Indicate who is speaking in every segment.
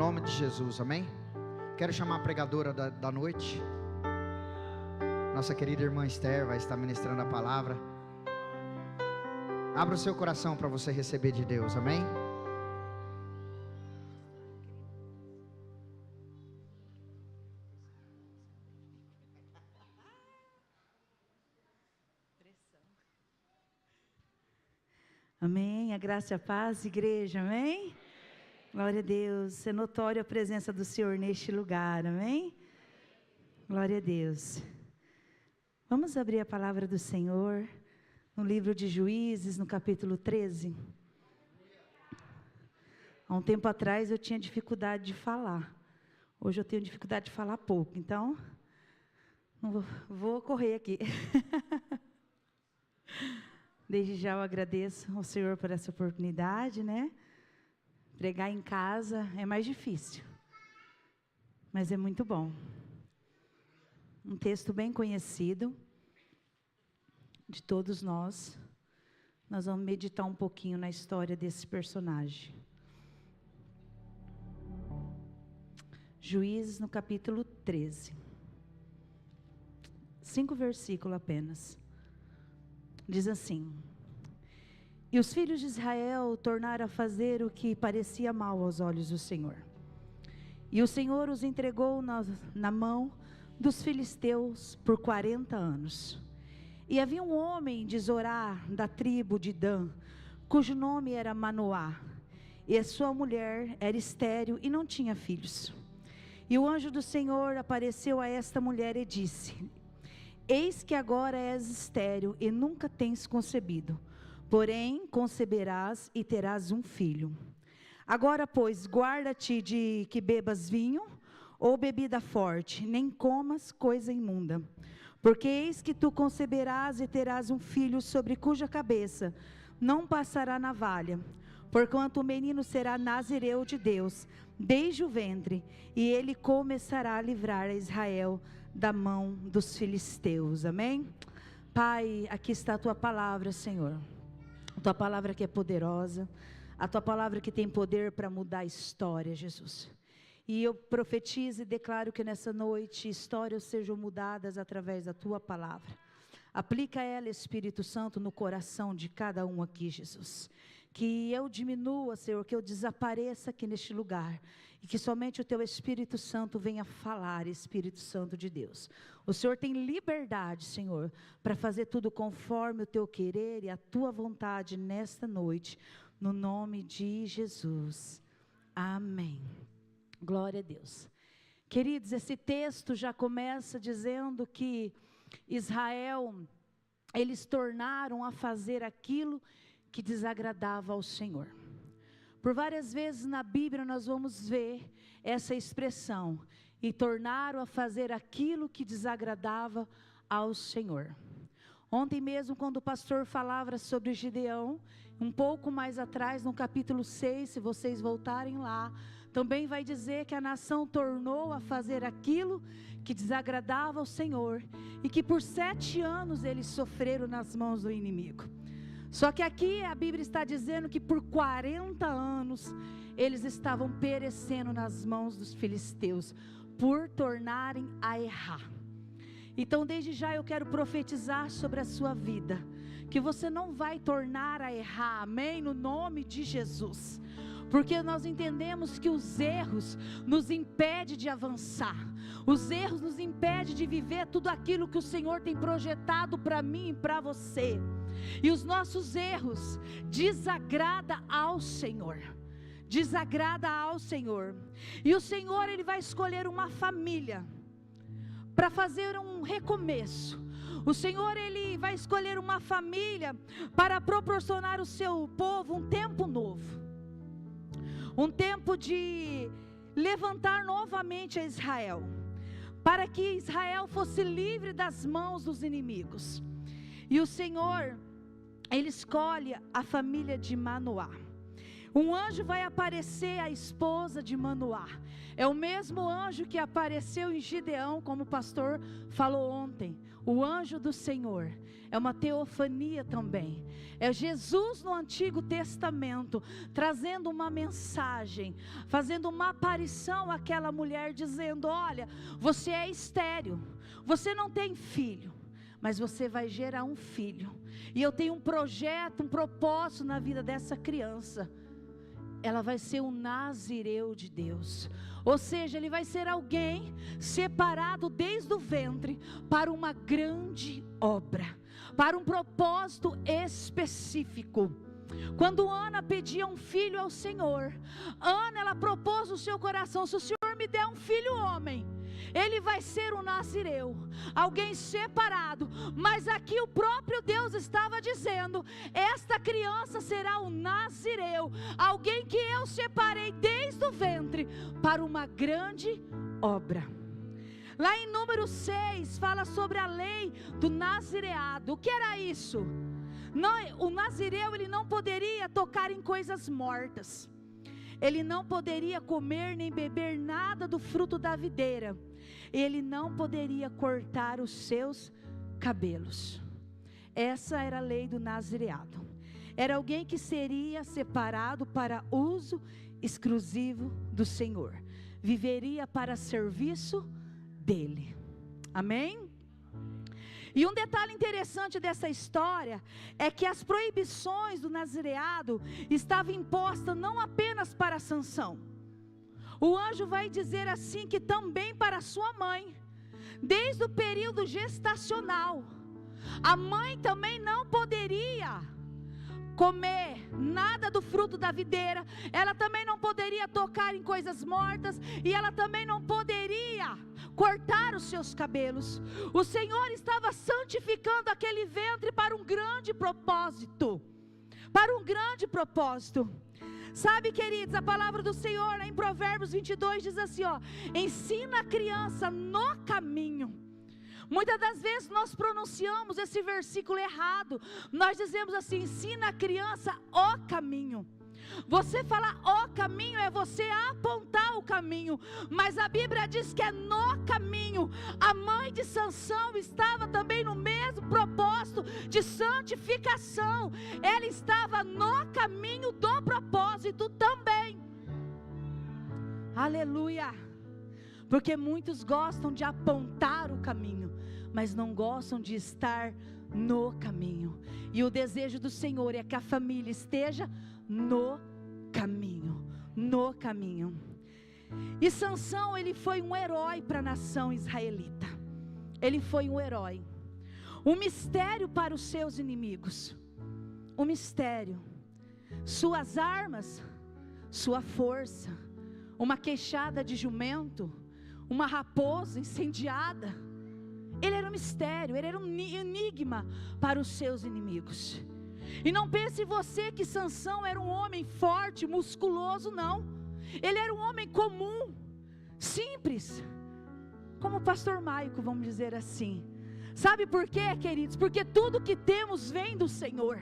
Speaker 1: nome de Jesus, amém? Quero chamar a pregadora da noite. Nossa querida irmã Esther vai estar ministrando a palavra. Abra o seu coração para você receber de Deus, amém?
Speaker 2: Amém, a graça e a paz, igreja, amém? Glória a Deus, é notória a presença do Senhor neste lugar, amém? Glória a Deus. Vamos abrir a palavra do Senhor no livro de Juízes, no capítulo 13. Há um tempo atrás eu tinha dificuldade de falar, hoje eu tenho dificuldade de falar pouco, então não vou correr aqui. Desde já eu agradeço ao Senhor por essa oportunidade, né? Pregar em casa é mais difícil, mas é muito bom. Um texto bem conhecido de todos nós. Nós vamos meditar um pouquinho na história desse personagem. Juízes no capítulo 13. 5 versículos apenas. Diz assim: E os filhos de Israel tornaram a fazer o que parecia mal aos olhos do Senhor. E o Senhor os entregou na mão dos filisteus por 40 anos. E havia um homem de Zorá, da tribo de Dan, cujo nome era Manoá. E a sua mulher era estéril e não tinha filhos. E o anjo do Senhor apareceu a esta mulher e disse: Eis que agora és estéril e nunca tens concebido, porém conceberás e terás um filho. Agora, pois, guarda-te de que bebas vinho ou bebida forte, nem comas coisa imunda. Porque eis que tu conceberás e terás um filho, sobre cuja cabeça não passará navalha. Porquanto o menino será nazireu de Deus, desde o ventre, e ele começará a livrar a Israel da mão dos filisteus. Amém? Pai, aqui está a tua palavra, Senhor. A tua palavra que é poderosa, a tua palavra que tem poder para mudar a história, Jesus. E eu profetizo e declaro que nessa noite histórias sejam mudadas através da tua palavra. Aplica ela, Espírito Santo, no coração de cada um aqui, Jesus. Que eu diminua, Senhor, que eu desapareça aqui neste lugar. E que somente o teu Espírito Santo venha falar, Espírito Santo de Deus. O Senhor tem liberdade, Senhor, para fazer tudo conforme o teu querer e a tua vontade nesta noite. No nome de Jesus. Amém. Glória a Deus. Queridos, esse texto já começa dizendo que Israel, eles tornaram a fazer aquilo que desagradava ao Senhor. Por várias vezes na Bíblia nós vamos ver essa expressão: e tornaram a fazer aquilo que desagradava ao Senhor. Ontem mesmo, quando o pastor falava sobre Gideão, um pouco mais atrás, no capítulo 6, se vocês voltarem lá, também vai dizer que a nação tornou a fazer aquilo que desagradava ao Senhor, e que por 7 anos eles sofreram nas mãos do inimigo. Só que aqui a Bíblia está dizendo que por 40 anos eles estavam perecendo nas mãos dos filisteus, por tornarem a errar. Então desde já eu quero profetizar sobre a sua vida, que você não vai tornar a errar, amém? No nome de Jesus. Porque nós entendemos que os erros nos impedem de avançar. Os erros nos impedem de viver tudo aquilo que o Senhor tem projetado para mim e para você. E os nossos erros desagrada ao Senhor. Desagrada ao Senhor. E o Senhor, Ele vai escolher uma família para fazer um recomeço. O Senhor, Ele vai escolher uma família para proporcionar ao seu povo um tempo novo. Um tempo de levantar novamente a Israel, para que Israel fosse livre das mãos dos inimigos. E o Senhor, Ele escolhe a família de Manoá. Um anjo vai aparecer à esposa de Manoá. É o mesmo anjo que apareceu em Gideão, como o pastor falou ontem. O anjo do Senhor. é uma teofania também. É Jesus no Antigo Testamento, trazendo uma mensagem, fazendo uma aparição àquela mulher, dizendo: olha, você é estéril, você não tem filho, mas você vai gerar um filho, e eu tenho um projeto, um propósito na vida dessa criança. Ela vai ser um nazireu de Deus, ou seja, ele vai ser alguém separado desde o ventre para uma grande obra, para um propósito específico. Quando Ana pedia um filho ao Senhor, Ana, ela propôs no seu coração: se o Senhor me der um filho homem, ele vai ser um nazireu, alguém separado. Mas aqui o próprio Deus estava dizendo: esta criança será um nazireu, alguém que eu separei desde o ventre para uma grande obra. Lá em Número 6 fala sobre a lei do nazireado. O que era isso? O nazireu, ele não poderia tocar em coisas mortas, ele não poderia comer nem beber nada do fruto da videira, ele não poderia cortar os seus cabelos. Essa era a lei do nazireado. Era alguém que seria separado para uso exclusivo do Senhor, viveria para serviço dele. Amém? E um detalhe interessante dessa história é que as proibições do nazireado estavam impostas não apenas para Sansão. O anjo vai dizer assim que também para sua mãe, desde o período gestacional. A mãe também não poderia comer nada do fruto da videira, ela também não poderia tocar em coisas mortas, e ela também não poderia cortar os seus cabelos. O Senhor estava santificando aquele ventre para um grande propósito, para um grande propósito. Sabe, queridos, a palavra do Senhor em Provérbios 22 diz assim, ensina a criança no caminho. Muitas das vezes nós pronunciamos esse versículo errado. Nós dizemos assim: ensina a criança o caminho. Você falar o caminho é você apontar o caminho, mas a Bíblia diz que é no caminho. A mãe de Sansão estava também no mesmo propósito de santificação. Ela estava no caminho do propósito também. Aleluia. Porque muitos gostam de apontar o caminho, mas não gostam de estar no caminho. E o desejo do Senhor é que a família esteja no caminho, no caminho. E Sansão, ele foi um herói para a nação israelita. Ele foi um herói, um mistério para os seus inimigos, um mistério. Suas armas, sua força, uma queixada de jumento, uma raposa incendiada. Ele era um mistério, ele era um enigma para os seus inimigos. E não pense você que Sansão era um homem forte, musculoso, não. Ele era um homem comum, simples, como o pastor Maico, vamos dizer assim. Sabe por quê, queridos? Porque tudo que temos vem do Senhor.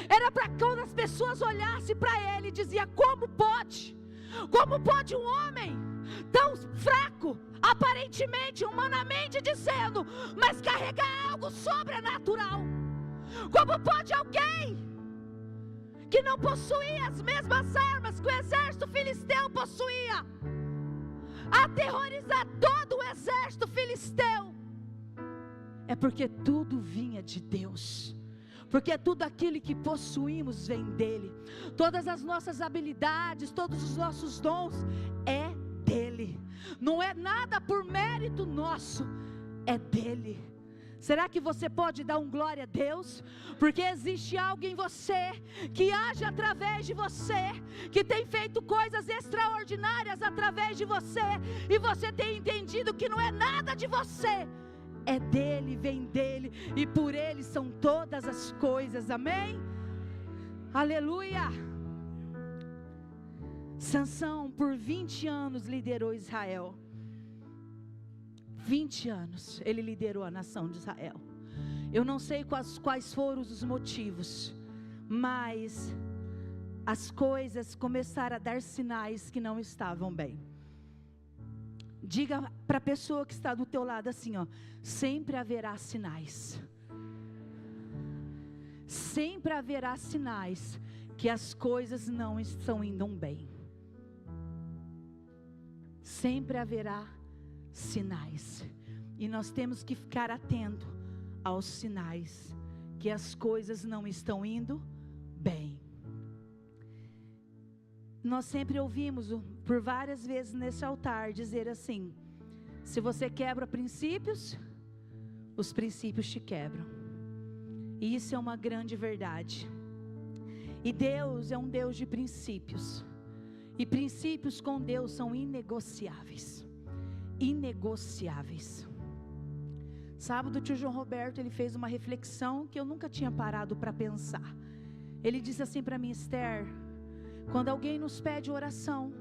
Speaker 2: Era para quando as pessoas olhassem para ele e diziam: como pode? Como pode um homem tão fraco, aparentemente, humanamente dizendo, mas carregar algo sobrenatural? Como pode alguém que não possuía as mesmas armas que o exército filisteu possuía aterrorizar todo o exército filisteu? É porque tudo vinha de Deus. Porque tudo aquilo que possuímos vem dele. Todas as nossas habilidades, todos os nossos dons é dele. Não é nada por mérito nosso, é dele. Será que você pode dar um glória a Deus? Porque existe algo em você que age através de você, que tem feito coisas extraordinárias através de você, e você tem entendido que não é nada de você, é dele, vem dele, e por ele são todas as coisas. Amém? Aleluia. Sansão por 20 anos liderou Israel. 20 anos ele liderou a nação de Israel. Eu não sei quais foram os motivos, mas as coisas começaram a dar sinais que não estavam bem. Diga para a pessoa que está do teu lado assim, sempre haverá sinais. sempre haverá sinais que as coisas não estão indo bem. Sempre haverá sinais. E nós temos que ficar atento aos sinais que as coisas não estão indo bem. Nós sempre ouvimos por várias vezes nesse altar dizer assim: se você quebra princípios, os princípios te quebram. E isso é uma grande verdade. E Deus é um Deus de princípios. E princípios com Deus são inegociáveis. Inegociáveis. Sábado o tio João Roberto, ele fez uma reflexão que eu nunca tinha parado para pensar. Ele disse assim para mim: Esther, quando alguém nos pede oração,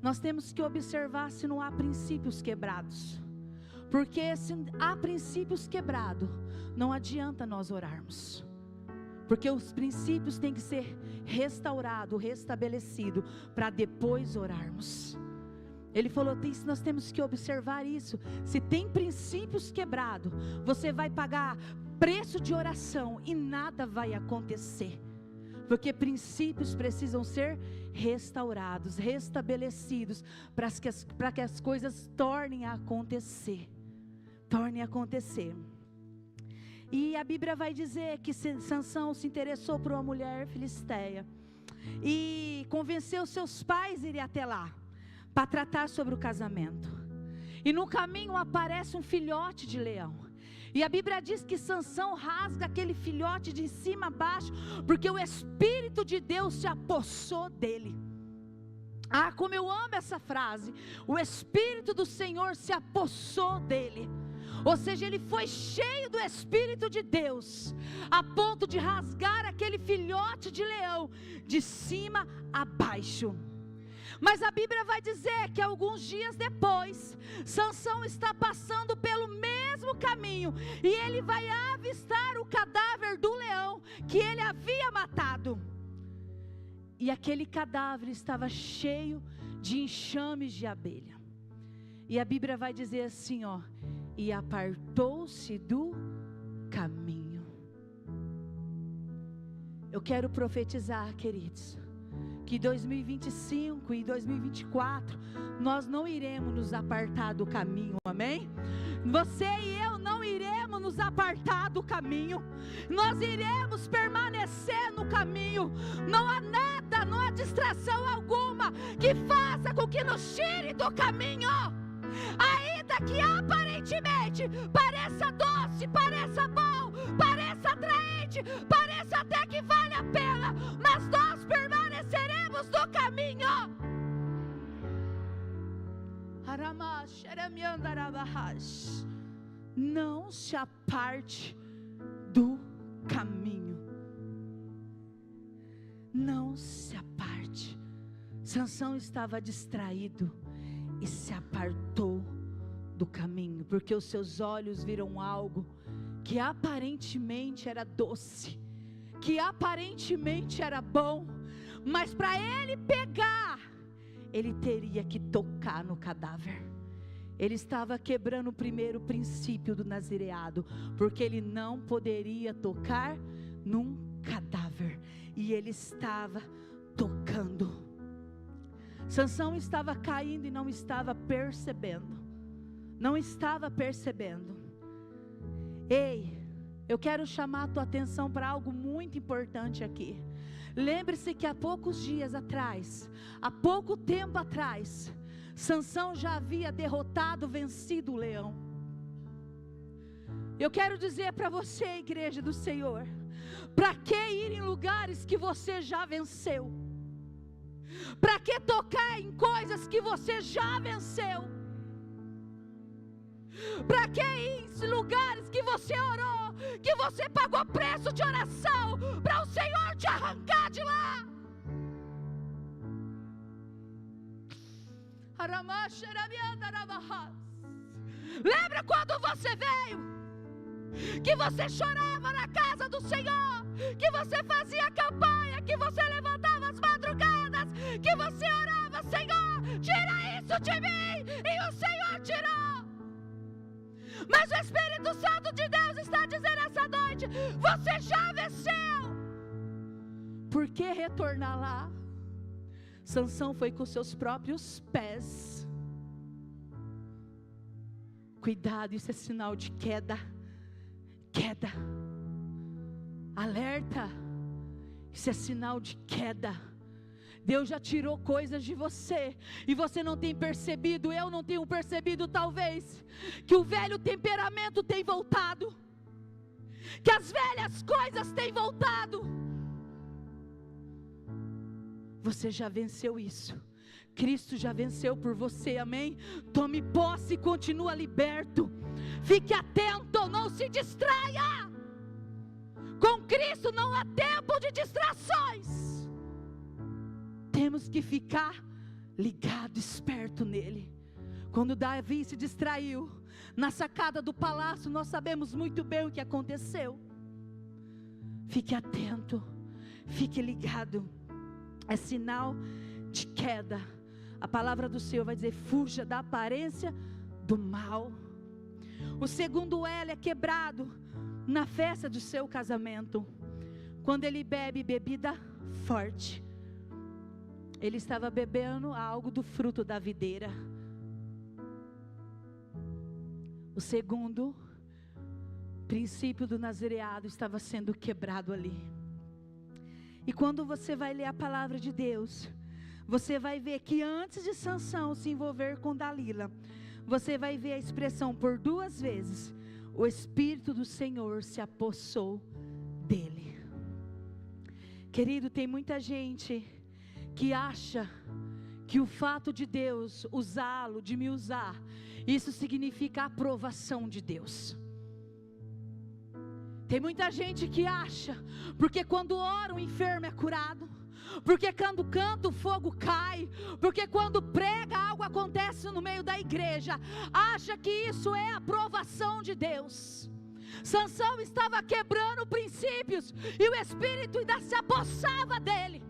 Speaker 2: nós temos que observar se não há princípios quebrados. Porque se há princípios quebrados, não adianta nós orarmos. Porque os princípios têm que ser restaurados, restabelecidos, para depois orarmos. Ele falou: nós temos que observar isso. Se tem princípios quebrados, você vai pagar preço de oração e nada vai acontecer. Porque princípios precisam ser restaurados, restabelecidos, para que as coisas tornem a acontecer. Tornem a acontecer. E a Bíblia vai dizer que Sansão se interessou por uma mulher filisteia e convenceu seus pais a irem até lá para tratar sobre o casamento. E no caminho aparece um filhote de leão. E a Bíblia diz que Sansão rasga aquele filhote de cima a baixo, porque o Espírito de Deus se apossou dele. Ah, como eu amo essa frase. O Espírito do Senhor se apossou dele. Ou seja, ele foi cheio do Espírito de Deus, a ponto de rasgar aquele filhote de leão de cima a baixo. Mas a Bíblia vai dizer que alguns dias depois, Sansão está passando pelo mesmo caminho, e ele vai avistar o cadáver do leão que ele havia matado. E aquele cadáver estava cheio de enxames de abelha. E a Bíblia vai dizer assim, ó: e apartou-se do caminho. Eu quero profetizar, queridos, que 2025 e 2024 nós não iremos nos apartar do caminho, amém? Você e eu não iremos nos apartar do caminho. Nós iremos permanecer no caminho. Não há nada, não há distração alguma que faça com que nos tire do caminho. Ainda que aparentemente pareça doce, pareça bom, pareça atraente, pareça até que vale a pena, mas nós permaneceremos no caminho. Não se aparte do caminho. Não se aparte. Sansão estava distraído e se apartou do caminho, porque os seus olhos viram algo que aparentemente era doce, que aparentemente era bom, mas para ele pegar, ele teria que tocar no cadáver. Ele estava quebrando o primeiro princípio do nazireado, porque ele não poderia tocar num cadáver, e ele estava tocando. Sansão estava caindo e não estava percebendo. Não estava percebendo. Ei, eu quero chamar a tua atenção para algo muito importante aqui. Lembre-se que há poucos dias atrás, há pouco tempo atrás, Sansão já havia derrotado, vencido o leão. Eu quero dizer para você, igreja do Senhor, para que ir em lugares que você já venceu? Para que tocar em coisas que você já venceu? Para que ir em lugares que você orou, que você pagou preço de oração, para o Senhor te arrancar de lá? Lembra quando você veio? Que você chorava na casa do Senhor, que você fazia campanha, que você levantava as madrugadas, que você orava: Senhor, tira isso de mim, e o Senhor tirou. Mas o Espírito Santo de Deus está dizendo essa noite: morte, você já venceu. Por que retornar lá? Sansão foi com seus próprios pés. Cuidado, isso é sinal de queda. Queda. Alerta. Isso é sinal de queda. Deus já tirou coisas de você e você não tem percebido, eu não tenho percebido talvez, que o velho temperamento tem voltado, que as velhas coisas têm voltado. Você já venceu isso. Cristo já venceu por você, amém? Tome posse e continua liberto. Fique atento, não se distraia. Com Cristo não há tempo de distrações. Temos que ficar ligado, esperto nele. Quando Davi se distraiu na sacada do palácio, nós sabemos muito bem o que aconteceu. Fique atento, fique ligado. É sinal de queda. A palavra do Senhor vai dizer: fuja da aparência do mal. O segundo elo é quebrado na festa do seu casamento, quando ele bebe bebida forte. Ele estava bebendo algo do fruto da videira. O segundo princípio do nazireado estava sendo quebrado ali. E quando você vai ler a palavra de Deus, você vai ver que antes de Sansão se envolver com Dalila, você vai ver a expressão por 2 vezes: o Espírito do Senhor se apossou dele. Querido, tem muita gente que acha que o fato de Deus usá-lo, de me usar, isso significa a aprovação de Deus. Tem muita gente que acha, porque quando ora o enfermo é curado, porque quando canta o fogo cai, porque quando prega algo acontece no meio da igreja, acha que isso é a aprovação de Deus. Sansão estava quebrando princípios e o Espírito ainda se apossava dele,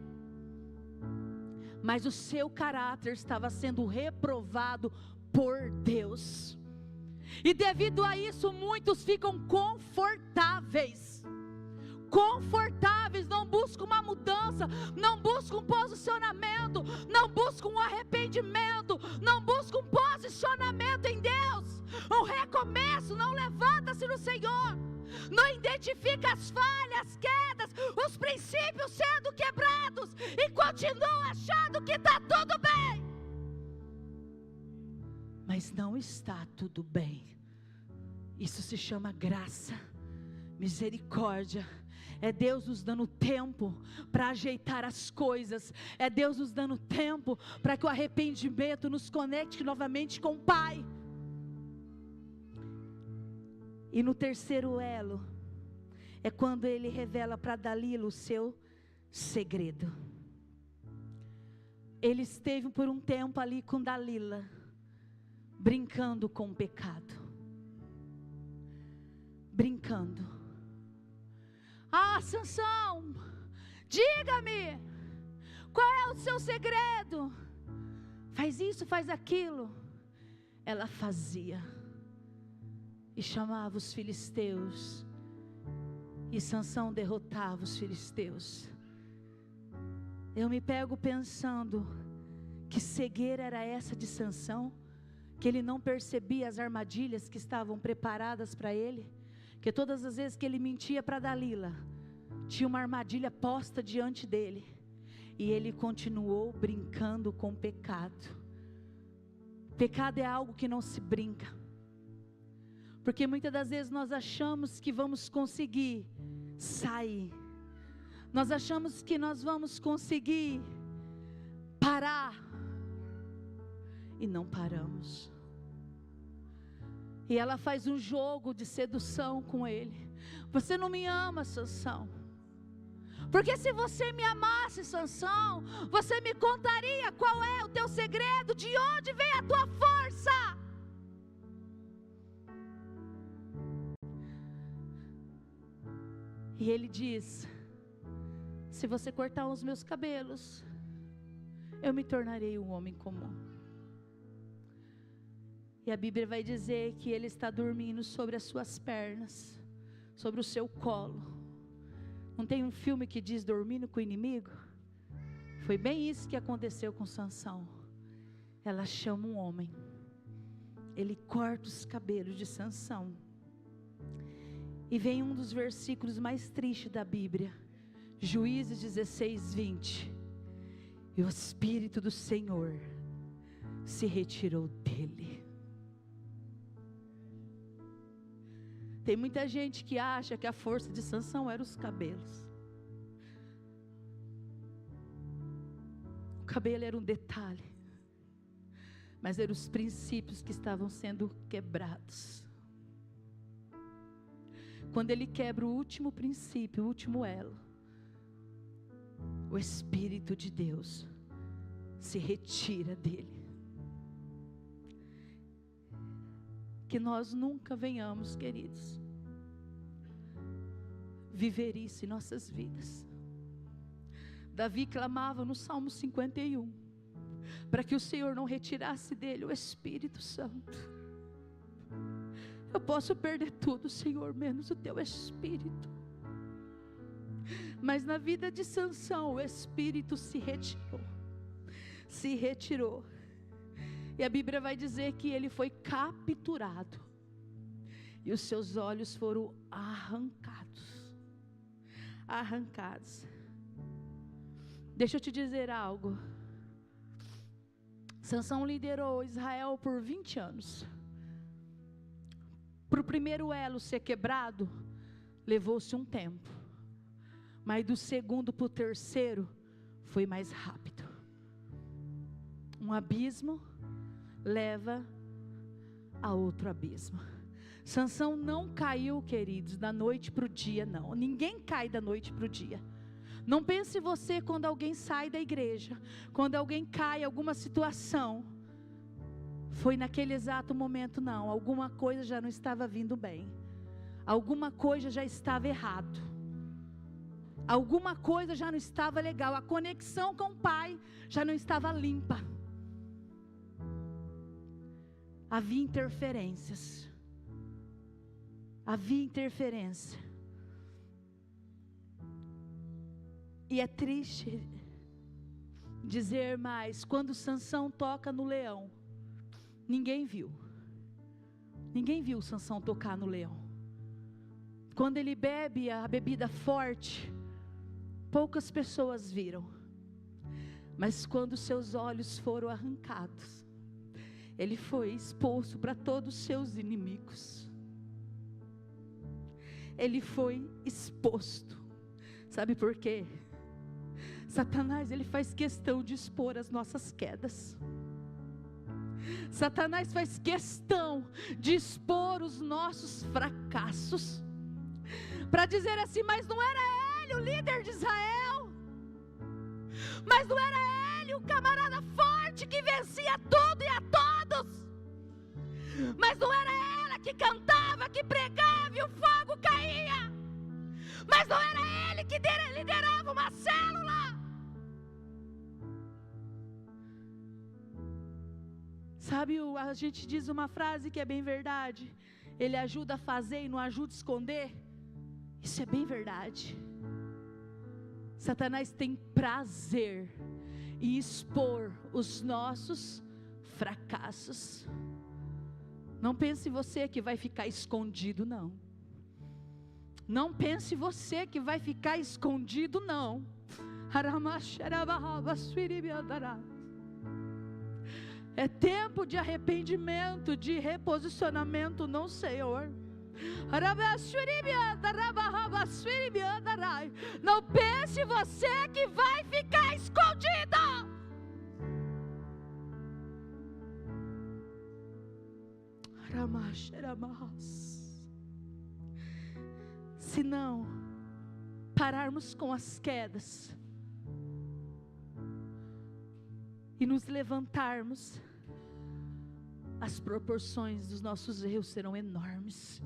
Speaker 2: mas o seu caráter estava sendo reprovado por Deus. E devido a isso muitos ficam confortáveis, não buscam uma mudança, não buscam um posicionamento, não buscam um arrependimento, não buscam um posicionamento em Deus, um recomeço. Não levanta-se no Senhor, não identifica as falhas, quedas, os princípios sendo quebrados e continua achando que está tudo bem. Mas não está tudo bem. Isso se chama graça, misericórdia. É Deus nos dando tempo para ajeitar as coisas. É Deus nos dando tempo para que o arrependimento nos conecte novamente com o Pai. E no terceiro elo é quando ele revela para Dalila o seu segredo. Ele esteve por um tempo ali com Dalila, brincando com o pecado. Brincando. Ah, Sansão, diga-me, qual é o seu segredo? Faz isso, faz aquilo. Ela fazia e chamava os filisteus, e Sansão derrotava os filisteus. Eu me pego pensando, que cegueira era essa de Sansão, que ele não percebia as armadilhas que estavam preparadas para ele, que todas as vezes que ele mentia para Dalila, tinha uma armadilha posta diante dele, e ele continuou brincando com o pecado. Pecado é algo que não se brinca, porque muitas das vezes nós achamos que vamos conseguir sair, nós achamos que nós vamos conseguir parar, e não paramos. E ela faz um jogo de sedução com ele. Você não me ama, Sansão, porque se você me amasse, Sansão, você me contaria qual é o teu segredo, de onde vem a tua força. E ele diz: se você cortar os meus cabelos, eu me tornarei um homem comum. E a Bíblia vai dizer que ele está dormindo sobre as suas pernas, sobre o seu colo. Não tem um filme que diz dormindo com o inimigo? Foi bem isso que aconteceu com Sansão. Ela chama um homem, ele corta os cabelos de Sansão, e vem um dos versículos mais tristes da Bíblia, Juízes 16:20, e o Espírito do Senhor se retirou dele. Tem muita gente que acha que a força de Sansão era os cabelos. O cabelo era um detalhe, mas eram os princípios que estavam sendo quebrados. Quando ele quebra o último princípio, o último elo, o Espírito de Deus se retira dele. Que nós nunca venhamos, queridos, viver isso em nossas vidas. Davi clamava no Salmo 51, para que o Senhor não retirasse dele o Espírito Santo. Eu posso perder tudo, Senhor, menos o teu Espírito. Mas na vida de Sansão, o Espírito se retirou. E a Bíblia vai dizer que ele foi capturado, e os seus olhos foram arrancados. Deixa eu te dizer algo. Sansão liderou Israel por 20 anos. Para o primeiro elo ser quebrado, levou-se um tempo. Mas do segundo para o terceiro, foi mais rápido. Um abismo leva a outro abismo. Sansão não caiu, queridos, da noite para o dia, não. Ninguém cai da noite para o dia. Não pense você quando alguém sai da igreja, quando alguém cai em alguma situação, foi naquele exato momento, não. Alguma coisa já não estava vindo bem. Alguma coisa já estava errado. Alguma coisa já não estava legal. A conexão com o Pai já não estava limpa. Havia interferências. Havia interferência. E é triste dizer, mas quando Sansão toca no leão, ninguém viu. Ninguém viu Sansão tocar no leão. Quando ele bebe a bebida forte, poucas pessoas viram. Mas quando seus olhos foram arrancados, ele foi exposto para todos os seus inimigos. Ele foi exposto. Sabe por quê? Satanás, ele faz questão de expor as nossas quedas. Satanás faz questão de expor os nossos fracassos, para dizer assim, mas não era ele o líder de Israel, mas não era ele o camarada forte que vencia tudo e a todos, mas não era ela que cantava, que pregava e o fogo caía, mas não era ele que liderava uma célula. Sabe, a gente diz uma frase que é bem verdade. Ele ajuda a fazer e não ajuda a esconder. Isso é bem verdade. Satanás tem prazer em expor os nossos fracassos. Não pense você que vai ficar escondido, não. Não pense você que vai ficar escondido, não. É tempo de arrependimento, de reposicionamento no Senhor. Não pense você que vai ficar escondido. Se não pararmos com as quedas e nos levantarmos, as proporções dos nossos erros serão enormes,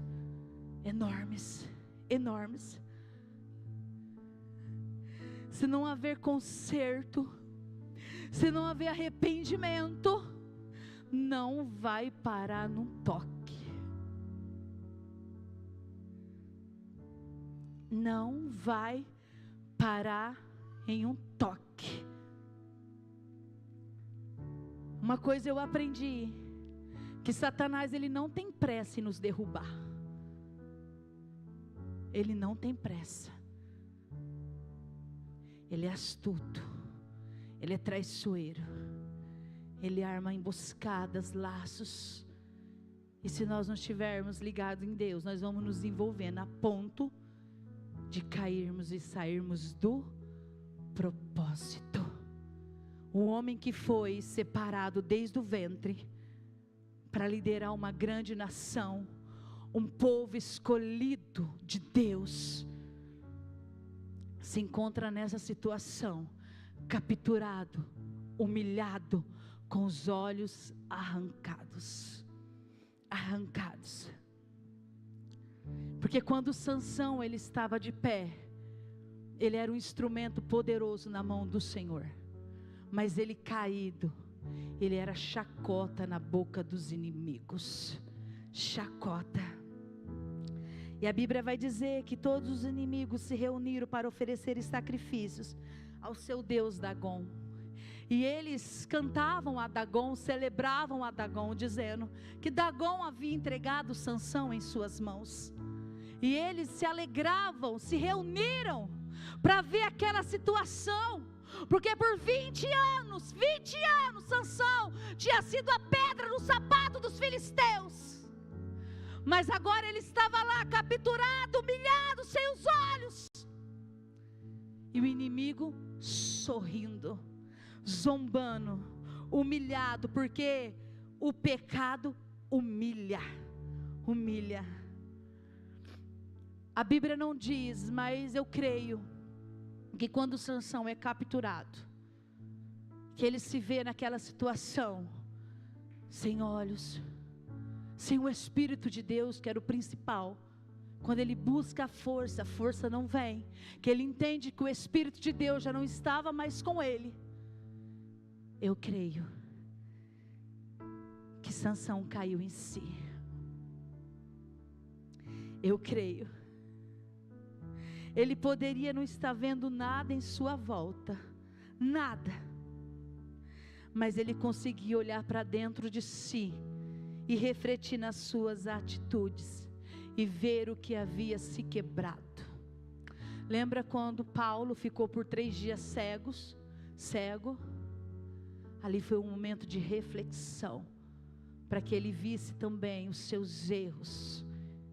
Speaker 2: enormes, enormes. Se não haver conserto, se não haver arrependimento, não vai parar num toque. não vai parar em um toque. Uma coisa eu aprendi, que Satanás, ele não tem pressa em nos derrubar. Ele não tem pressa. Ele é astuto, ele é traiçoeiro, ele arma emboscadas, laços. E se nós não estivermos ligados em Deus, nós vamos nos envolvendo a ponto de cairmos e sairmos do propósito. O homem que foi separado desde o ventre para liderar uma grande nação, um povo escolhido de Deus, se encontra nessa situação, capturado, humilhado, com os olhos arrancados. Porque quando Sansão ele estava de pé, ele era um instrumento poderoso na mão do Senhor. Mas ele caído, ele era chacota na boca dos inimigos. Chacota. E a Bíblia vai dizer que todos os inimigos se reuniram para oferecer sacrifícios ao seu Deus Dagom. E eles cantavam a Dagom, celebravam a Dagom, dizendo que Dagom havia entregado Sansão em suas mãos. E eles se alegravam, se reuniram para ver aquela situação. Porque por 20 anos, Sansão tinha sido a pedra no sapato dos filisteus. Mas agora ele estava lá capturado, humilhado, sem os olhos. E o inimigo sorrindo, zombando, humilhado, porque o pecado humilha. A Bíblia não diz, mas eu creio que quando Sansão é capturado, que ele se vê naquela situação, sem olhos, sem o Espírito de Deus, que era o principal. Quando ele busca a força não vem, que ele entende que o Espírito de Deus já não estava mais com ele. Eu creio que Sansão caiu em si. Eu creio. Ele poderia não estar vendo nada em sua volta, nada, mas ele conseguia olhar para dentro de si e refletir nas suas atitudes e ver o que havia se quebrado. Lembra quando Paulo ficou por 3 dias cego? Ali foi um momento de reflexão, para que ele visse também os seus erros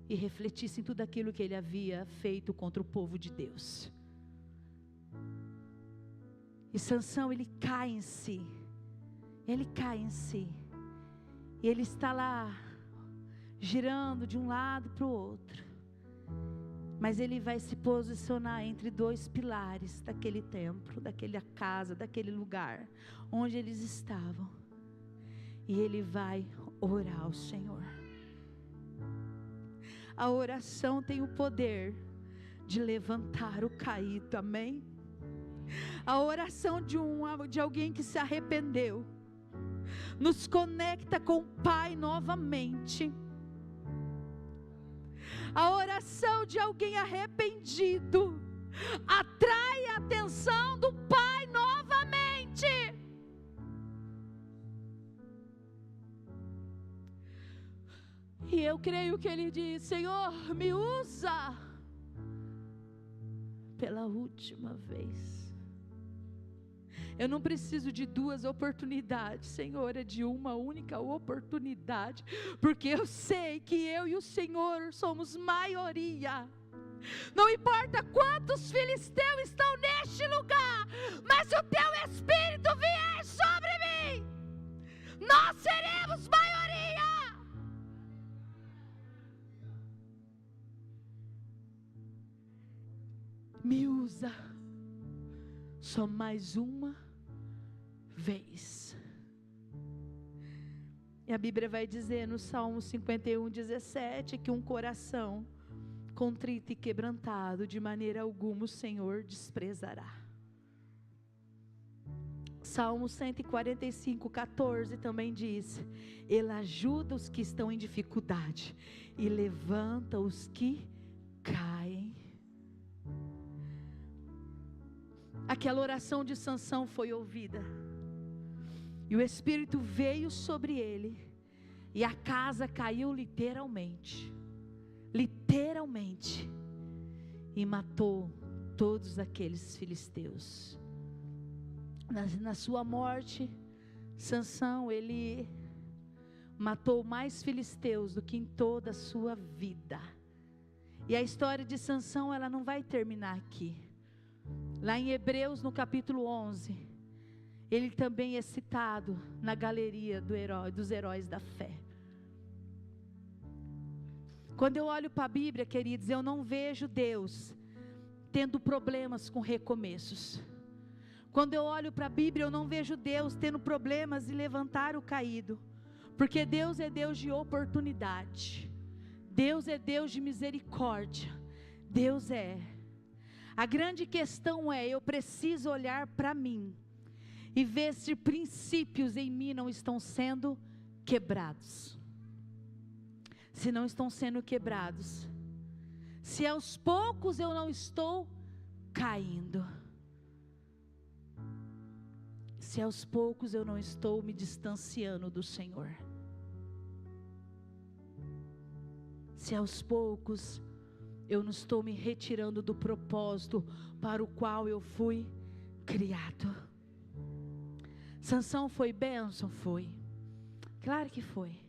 Speaker 2: e refletisse em tudo aquilo que ele havia feito contra o povo de Deus. E Sansão, ele cai em si, e ele está lá, girando de um lado para o outro, mas ele vai se posicionar entre 2 pilares daquele templo, daquela casa, daquele lugar, onde eles estavam, e ele vai orar ao Senhor. A oração tem o poder de levantar o caído, amém? A oração de alguém que se arrependeu nos conecta com o Pai novamente. A oração de alguém arrependido atrai a atenção do Pai novamente. E eu creio que ele diz: Senhor, me usa pela última vez. Eu não preciso de 2 oportunidades, Senhor, é de uma única oportunidade, porque eu sei que eu e o Senhor somos maioria. Não importa quantos filisteus estão neste lugar, mas se o teu Espírito vier sobre mim, nós seremos maioria. Me usa só mais uma vez. E a Bíblia vai dizer no Salmo 51:17 que um coração contrito e quebrantado de maneira alguma o Senhor desprezará. Salmo 145:14 também diz: Ele ajuda os que estão em dificuldade e levanta os que caem. aquela oração de Sansão foi ouvida. E o Espírito veio sobre ele. E a casa caiu literalmente. Literalmente. E matou todos aqueles filisteus. Na sua morte, Sansão, ele matou mais filisteus do que em toda a sua vida. E a história de Sansão, ela não vai terminar aqui. Lá em Hebreus, no capítulo 11, ele também é citado na galeria dos heróis da fé. Quando eu olho para a Bíblia, queridos, eu não vejo Deus tendo problemas com recomeços. Quando eu olho para a Bíblia, eu não vejo Deus tendo problemas de levantar o caído. Porque Deus é Deus de oportunidade. Deus é Deus de misericórdia. Deus é. A grande questão é, eu preciso olhar para mim e ver se princípios em mim não estão sendo quebrados. Se não estão sendo quebrados. Se aos poucos eu não estou caindo. Se aos poucos eu não estou me distanciando do Senhor. Se aos poucos eu não estou me retirando do propósito para o qual eu fui criado. Sansão foi bênção? Foi. Claro que foi.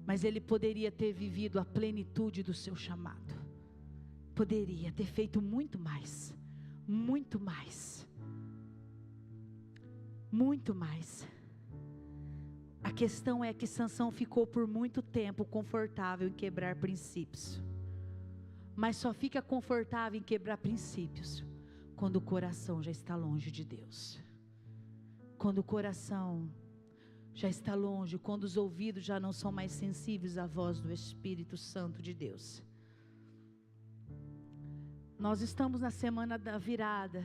Speaker 2: Mas ele poderia ter vivido a plenitude do seu chamado. Poderia ter feito muito mais. Muito mais. Muito mais. A questão é que Sansão ficou por muito tempo confortável em quebrar princípios. Mas só fica confortável em quebrar princípios quando o coração já está longe de Deus. Quando o coração já está longe, quando os ouvidos já não são mais sensíveis à voz do Espírito Santo de Deus. Nós estamos na semana da virada,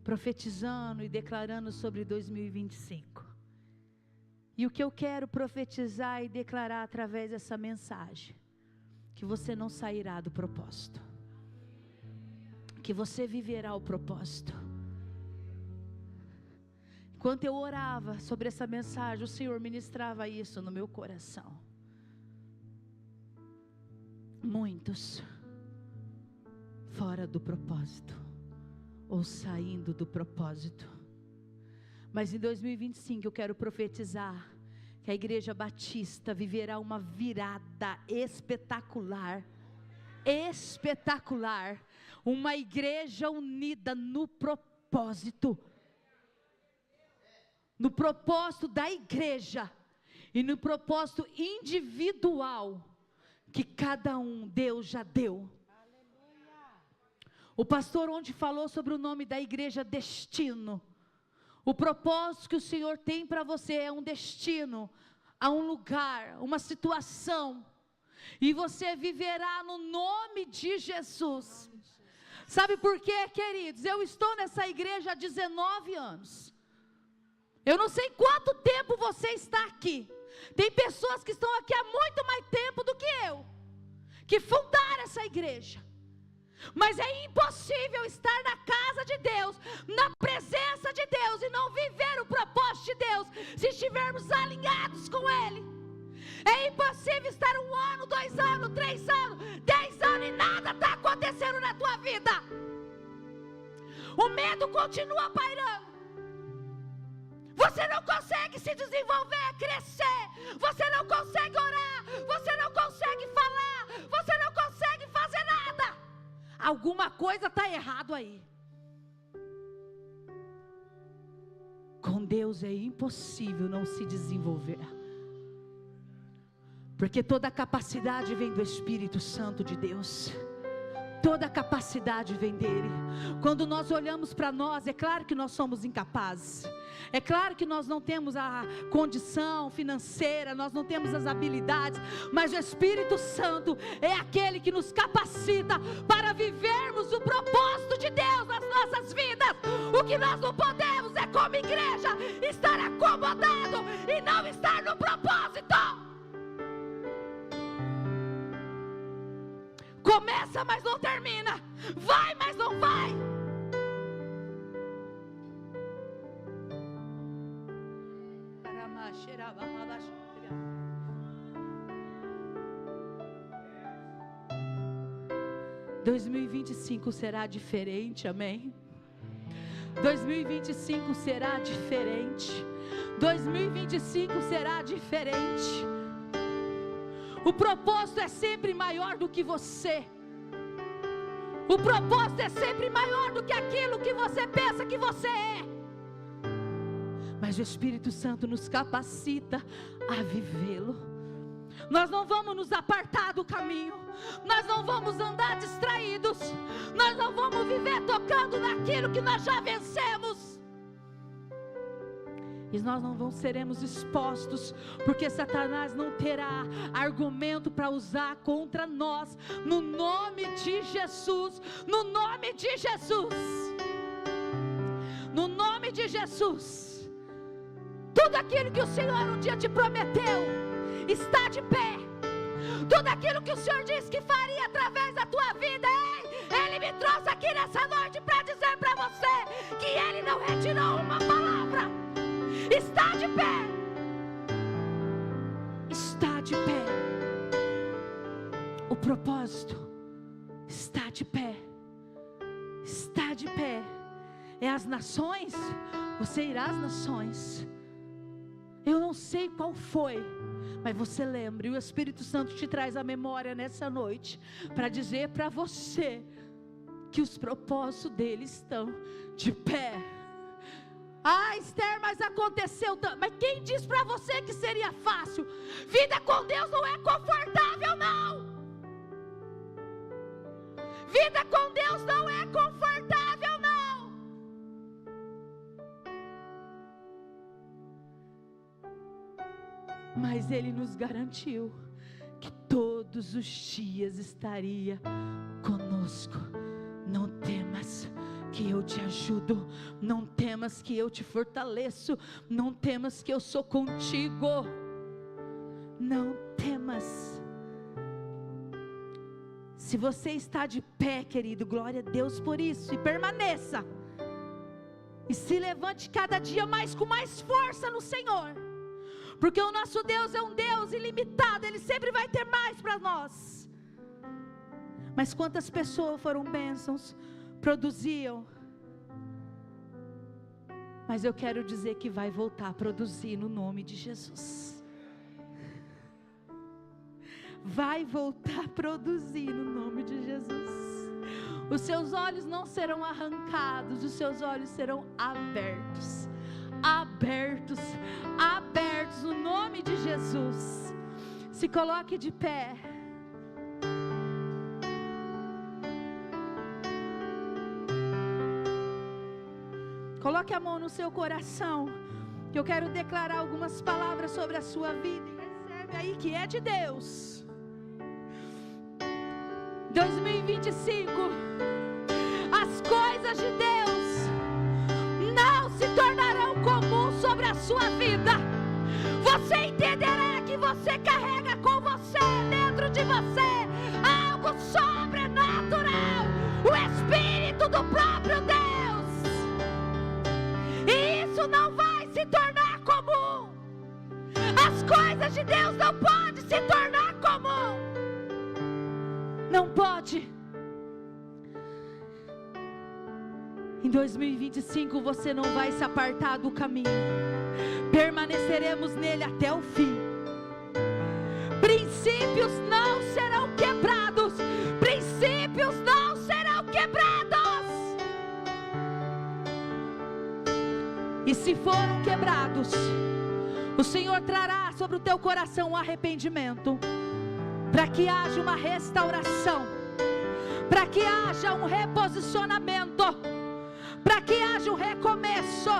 Speaker 2: profetizando e declarando sobre 2025. E o que eu quero profetizar e declarar através dessa mensagem, que você não sairá do propósito, que você viverá o propósito. Enquanto eu orava sobre essa mensagem, o Senhor ministrava isso no meu coração. Muitos fora do propósito, ou saindo do propósito. Mas em 2025 eu quero profetizar que a Igreja Batista viverá uma virada espetacular. Espetacular. Uma igreja unida no propósito. No propósito da igreja. E no propósito individual. Que cada um Deus já deu. O pastor ontem falou sobre o nome da igreja destino. O propósito que o Senhor tem para você é um destino, a um lugar, uma situação. E você viverá no nome de Jesus. Sabe por quê, queridos? Eu estou nessa igreja há 19 anos. Eu não sei quanto tempo você está aqui. Tem pessoas que estão aqui há muito mais tempo do que eu, que fundaram essa igreja. Mas é impossível estar na casa de Deus, na presença de Deus, e não viver o propósito de Deus, se estivermos alinhados com Ele. É impossível estar 1 ano, 2 anos, 3 anos, 10 anos e nada está acontecendo na tua vida. O medo continua pairando. Você não consegue se desenvolver, crescer. Você não consegue orar. Você não consegue falar. Você não consegue fazer nada. Alguma coisa está errado aí. Com Deus é impossível não se desenvolver. Porque toda capacidade vem do Espírito Santo de Deus. Toda capacidade vem dele. Quando nós olhamos para nós, é claro que nós somos incapazes. É claro que nós não temos a condição financeira, nós não temos as habilidades, mas o Espírito Santo é aquele que nos capacita para vivermos o propósito de Deus nas nossas vidas. O que nós não podemos é, como igreja, estar acomodado e não estar no propósito. Começa, mas não termina. Vai, mas não vai. 2025 será diferente, amém? 2025 será diferente. 2025 será diferente. O propósito é sempre maior do que você. O propósito é sempre maior do que aquilo que você pensa que você é. Mas o Espírito Santo nos capacita a vivê-lo. Nós não vamos nos apartar do caminho. Nós não vamos andar distraídos. Nós não vamos viver tocando naquilo que nós já vencemos. E nós não seremos expostos, porque Satanás não terá argumento para usar contra nós. No nome de Jesus. No nome de Jesus. No nome de Jesus. Tudo aquilo que o Senhor um dia te prometeu está de pé. Tudo aquilo que o Senhor disse que faria através da tua vida, Ele me trouxe aqui nessa noite para dizer para você que Ele não retirou uma palavra. Está de pé. Está de pé. O propósito está de pé. Está de pé. É as nações. Você irá às nações. Eu não sei qual foi, mas você lembra, e o Espírito Santo te traz a memória nessa noite, para dizer para você, que os propósitos dele estão de pé. Ah, Esther, mas aconteceu tanto. Mas quem disse para você que seria fácil? Vida com Deus não é confortável, não. Vida com Deus não é confortável, não. Mas Ele nos garantiu que todos os dias estaria conosco. Não temas, que eu te ajudo. Não temas, que eu te fortaleço. Não temas, que eu sou contigo. Não temas. Se você está de pé, querido, glória a Deus por isso, e permaneça, e se levante cada dia mais, com mais força no Senhor, porque o nosso Deus é um Deus ilimitado. Ele sempre vai ter mais para nós. Mas quantas pessoas foram bênçãos, produziam, mas eu quero dizer que vai voltar a produzir no nome de Jesus. Vai voltar a produzir no nome de Jesus. Os seus olhos não serão arrancados, os seus olhos serão abertos. Abertos, abertos no nome de Jesus. Se coloque de pé. Coloque a mão no seu coração, que eu quero declarar algumas palavras sobre a sua vida. E recebe aí que é de Deus. 2025, as coisas de Deus não se tornarão comum sobre a sua vida. Você entenderá que você carrega com você, dentro de você, algo sobrenatural, o Espírito do próprio Deus. E isso não vai se tornar comum. As coisas de Deus não podem se tornar comum. Não pode. Em 2025 você não vai se apartar do caminho. Permaneceremos nele até o fim. Princípios não serão quebrados. Princípios não serão quebrados. E se foram quebrados, o Senhor trará sobre o teu coração um arrependimento, para que haja uma restauração, para que haja um reposicionamento, para que haja um recomeço,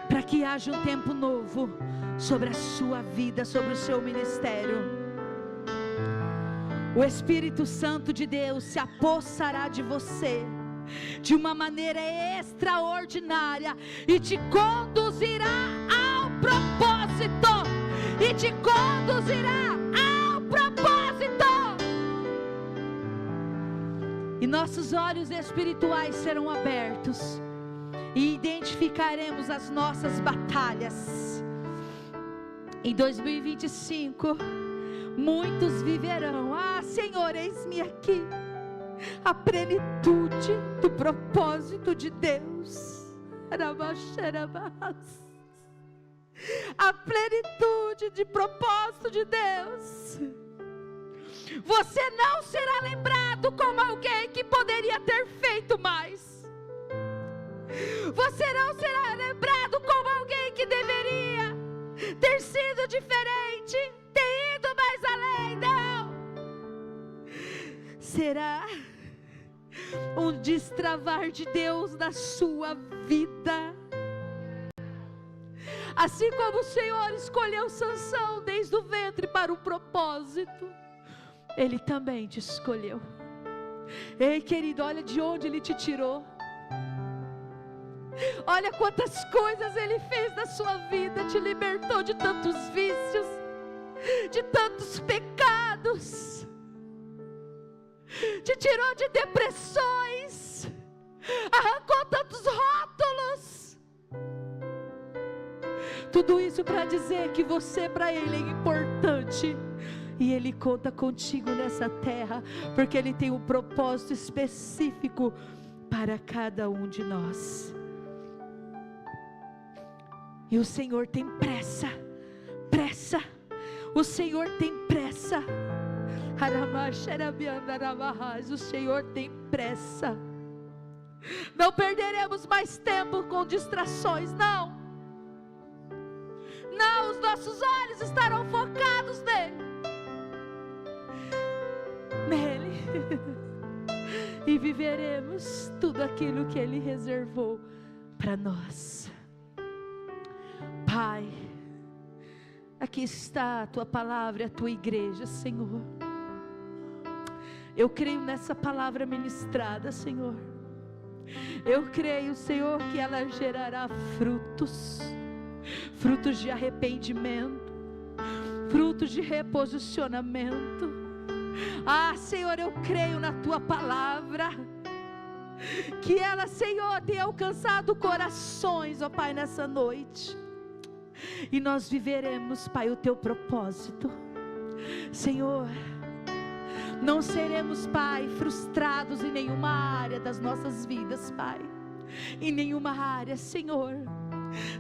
Speaker 2: para que haja um tempo novo sobre a sua vida, sobre o seu ministério. O Espírito Santo de Deus se apossará de você de uma maneira extraordinária e te conduzirá ao propósito, e te conduzirá ao propósito. E nossos olhos espirituais serão abertos, e identificaremos as nossas batalhas. Em 2025, muitos viverão, Senhor, eis-me aqui, a plenitude do propósito de Deus. A plenitude de propósito de Deus. Você não será lembrado como alguém que poderia ter feito mais. Você não será lembrado como alguém que deveria ter sido diferente, ter ido mais além. Não. Será um destravar de Deus na sua vida. Assim como o Senhor escolheu Sansão desde o ventre para um propósito, Ele também te escolheu. Ei, querido, olha de onde Ele te tirou. Olha quantas coisas Ele fez na sua vida. Te libertou de tantos vícios, de tantos pecados, te tirou de depressões, arrancou tantos rótulos. Tudo isso para dizer que você para Ele é importante. E Ele conta contigo nessa terra, porque Ele tem um propósito específico para cada um de nós. E o Senhor tem pressa, pressa. O Senhor tem pressa. O Senhor tem pressa. Não perderemos mais tempo com distrações, não. Não, os nossos olhos estarão focados nele. E viveremos tudo aquilo que Ele reservou para nós. Pai, aqui está a Tua palavra e a Tua igreja, Senhor. Eu creio nessa palavra ministrada, Senhor. Eu creio, Senhor, que ela gerará frutos, frutos de arrependimento, frutos de reposicionamento. Senhor, eu creio na Tua palavra, que ela, Senhor, tem alcançado corações, ó Pai, nessa noite. E nós viveremos, Pai, o Teu propósito. Senhor, não seremos, Pai, frustrados em nenhuma área das nossas vidas, Pai. Em nenhuma área, Senhor.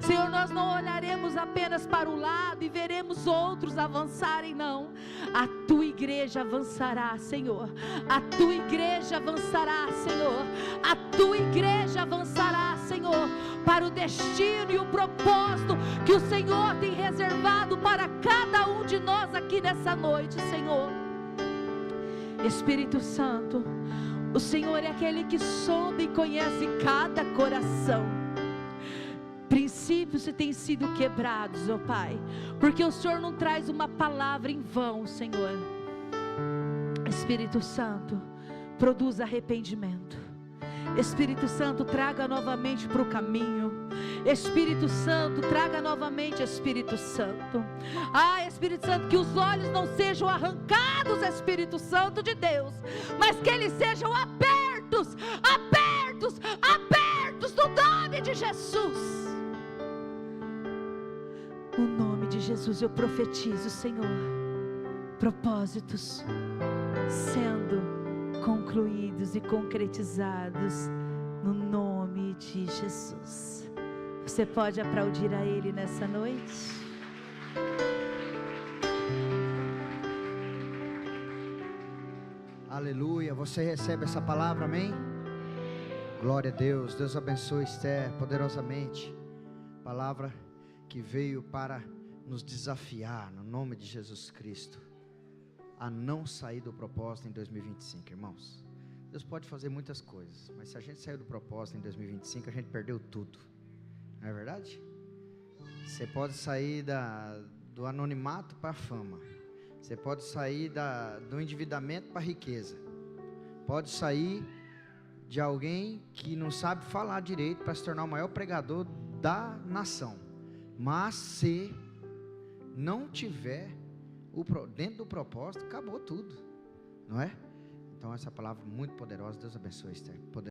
Speaker 2: Senhor, nós não olharemos apenas para o lado e veremos outros avançarem, não. A Tua igreja avançará, Senhor. A Tua igreja avançará, Senhor. A Tua igreja avançará, Senhor, para o destino e o propósito que o Senhor tem reservado para cada um de nós aqui nessa noite, Senhor. Espírito Santo, o Senhor é aquele que sonda e conhece cada coração. Princípios têm sido quebrados, ó Pai, porque o Senhor não traz uma palavra em vão, Senhor. Espírito Santo, produz arrependimento. Espírito Santo, traga novamente para o caminho. Espírito Santo, traga novamente, Espírito Santo. Espírito Santo, que os olhos não sejam arrancados, Espírito Santo de Deus, mas que eles sejam abertos, abertos, abertos no nome de Jesus. No nome de Jesus eu profetizo, Senhor, propósitos sendo concluídos e concretizados no nome de Jesus. Você pode aplaudir a Ele nessa noite?
Speaker 1: Aleluia, você recebe essa palavra, amém? Glória a Deus, Deus abençoe Esther poderosamente. Palavra que veio para nos desafiar, no nome de Jesus Cristo, a não sair do propósito em 2025, irmãos. Deus pode fazer muitas coisas, mas se a gente sair do propósito em 2025, a gente perdeu tudo, não é verdade? Você pode sair do anonimato para a fama, você pode sair do endividamento para a riqueza, pode sair de alguém que não sabe falar direito para se tornar o maior pregador da nação. Mas se não tiver dentro do propósito, acabou tudo, não é? Então essa palavra muito poderosa. Deus abençoe, Esther.